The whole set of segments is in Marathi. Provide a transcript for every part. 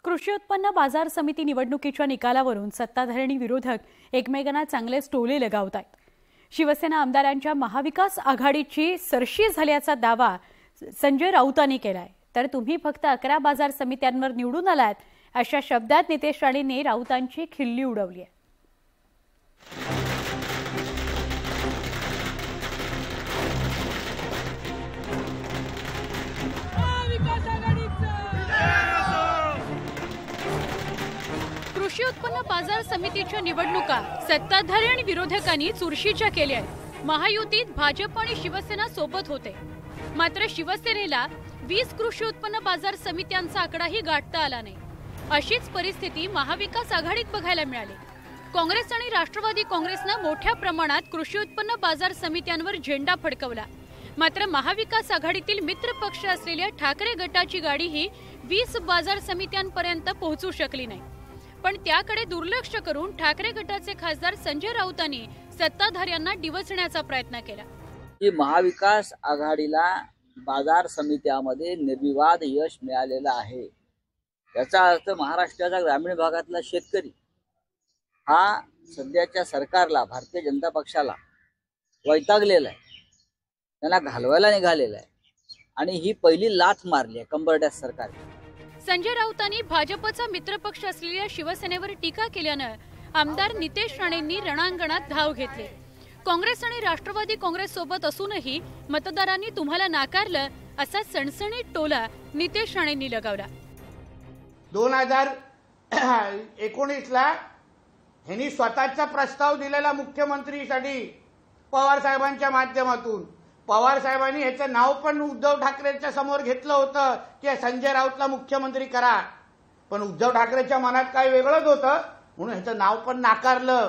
कृषी उत्पन्न बाजार समिती निवडणुकीच्या निकालावरून सत्ताधारी आणि विरोधक एकमेकांना चांगलेच टोले लगावत आहेत। शिवसेना आमदारांच्या महाविकास आघाडीची सरशी झाल्याचा दावा संजय राऊतांनी केलाय। तर तुम्ही फक्त 11 बाजार समित्यांवर निवडून आलात अशा शब्दात नितेश राणेंनी राऊतांची खिल्ली उडवली आहे। कृषी उत्पन्न बाजार समितीच्या निवडणुका सत्ताधारी आणि विरोधकांनी चुरशीच्या केल्या आहेत। महायुतीत भाजप आणि शिवसेना सोबत होते, मात्र शिवसेनेला 20 कृषी उत्पन्न बाजार समित्यांचा आकडाही गाठता आला नाही। अशीच परिस्थिती महाविकास आघाडीत बघायला मिळाली। काँग्रेस आणि राष्ट्रवादी काँग्रेसने मोठ्या प्रमाणात कृषी उत्पन्न बाजार समित्यांवर झेंडा फडकवला, मात्र महाविकास आघाडीतील मित्र पक्ष असलेल्या ठाकरे गटाची गाडीही 20 बाजार समित्यांपर्यंत पोहोचू शकली नाही। पण त्याकडे दुर्लक्ष करून ठाकरे गटाचे खासदार संजय राऊतांनी सत्ताधाऱ्यांना डिवचण्याचा प्रयत्न केला। की महाविकास आघाडीला बाजार समित्यामध्ये निर्विवाद यश मिळालेलं आहे। याचा अर्थ महाराष्ट्राच्या ग्रामीण भागातला शेतकरी हा सध्याच्या सरकारला, भारतीय जनता पक्षाला वैतागलेला आहे, त्यांना घालवायला निघालेला आहे आणि ही पहिली लाथ मारली आहे कंबरड्यात सरकारने। संजय राऊतांनी भाजपचा मित्रपक्ष असलेल्या शिवसेनेवर टीका केल्यानं आमदार नितेश राणेंनी रणांगणात धाव घेतली। काँग्रेस आणि राष्ट्रवादी काँग्रेस सोबत असूनही मतदारांनी तुम्हाला नाकारलं असा सणसणीत टोला नितेश राणेंनी लगावला। 2019 ला ह्यांनी स्वतःचा प्रस्ताव दिलेला मुख्यमंत्रीसाठी पवार साहेबांच्या माध्यमातून। पवार साहेबांनी ह्याचं नाव पण उद्धव ठाकरेंच्या समोर घेतलं होतं की संजय राऊतला मुख्यमंत्री करा, पण उद्धव ठाकरेंच्या मनात काय वेगळंच होतं म्हणून ह्याचं नाव पण नाकारलं।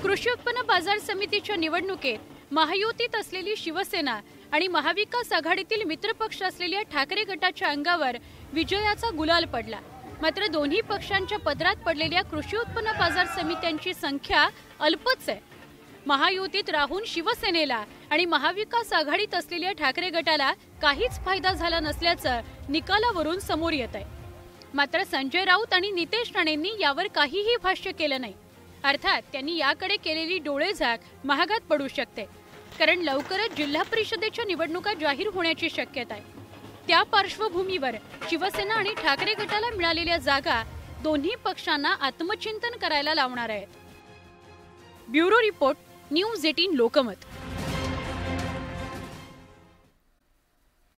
कृषी उत्पन्न बाजार समितीच्या निवडणुकीत महायुतीत असलेली शिवसेना आणि महाविकास आघाडीतील मित्रपक्ष असलेल्या ठाकरे गटाच्या अंगावर विजयाचा गुलाल पडला, मात्र दोन्ही पक्षांच्या पदरात पडलेल्या कृषी उत्पन्न बाजार समित्यांची संख्या अल्पच आहे। महायुतीत राहून शिवसेनेला आणि महाविकास आघाडीत असलेल्या ठाकरे गटाला काहीच फायदा झाला नसल्याचं निकालावरून समोर येत आहे। मात्र संजय राऊत आणि नितेश राणेंनी यावर काहीही भाष्य केलं नाही। अर्थात त्यांनी याकडे केलेली डोळेझाक महागात पडू शकते, कारण लवकरच जिल्हा परिषदेच्या निवडणुका जाहीर होण्याची शक्यता आहे। त्या पार्श्वभूमीवर शिवसेना आणि ठाकरे गटाला मिळालेल्या जागा दोन्ही पक्षांना आत्मचिंतन करायला लावणार आहेत। Bureau report, news 18 Lokmat.